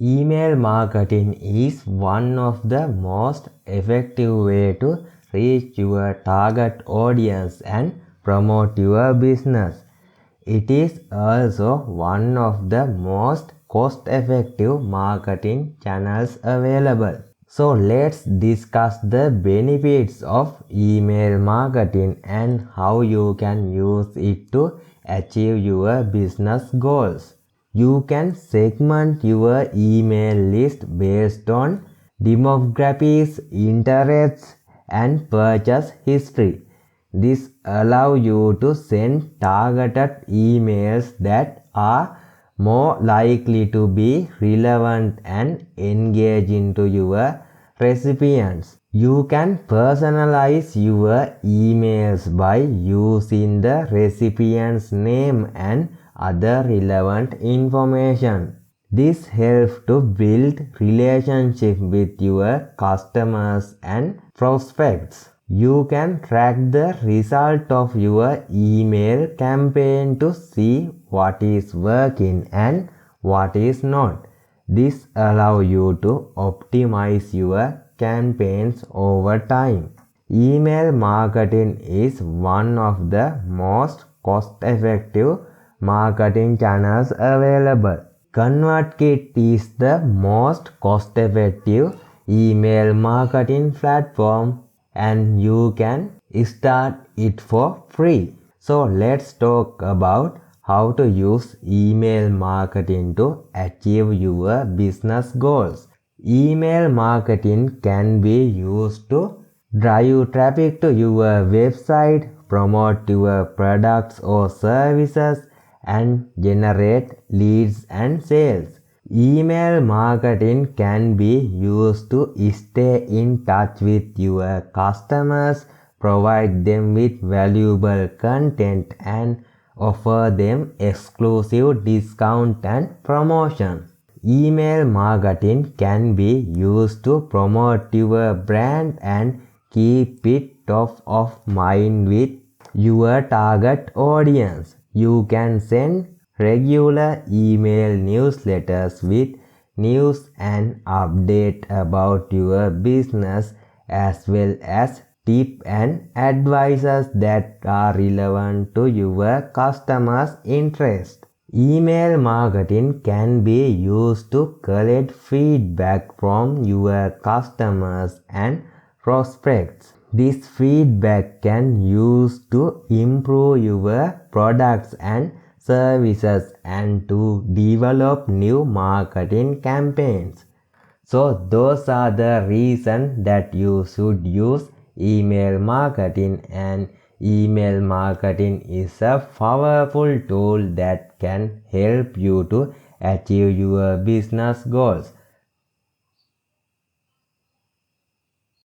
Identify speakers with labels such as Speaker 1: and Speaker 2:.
Speaker 1: Email marketing is one of the most effective way to reach your target audience and promote your business. It is also one of the most cost-effective marketing channels available. So let's discuss the benefits of email marketing and how you can use it to achieve your business goals. You can segment your email list based on demographics, interests, and purchase history. This allows you to send targeted emails that are more likely to be relevant and engage into your recipients. You can personalize your emails by using the recipient's name and other relevant information. This helps to build relationship with your customers and prospects. You can track the result of your email campaign to see what is working and what is not. This allows you to optimize your campaigns over time. Email marketing is one of the most cost-effective marketing channels available. ConvertKit is the most cost-effective email marketing platform and you can start it for free. So let's talk about how to use email marketing to achieve your business goals. Email marketing can be used to drive traffic to your website, promote your products or services, and generate leads and sales. Email marketing can be used to stay in touch with your customers, provide them with valuable content, and offer them exclusive discount and promotions. Email marketing can be used to promote your brand and keep it top of mind with your target audience. You can send regular email newsletters with news and update about your business as well as tips and advices that are relevant to your customers' interest. Email marketing can be used to collect feedback from your customers and prospects. This feedback can be used to improve your products and services and to develop new marketing campaigns. So those are the reasons that you should use email marketing, and email marketing is a powerful tool that can help you to achieve your business goals.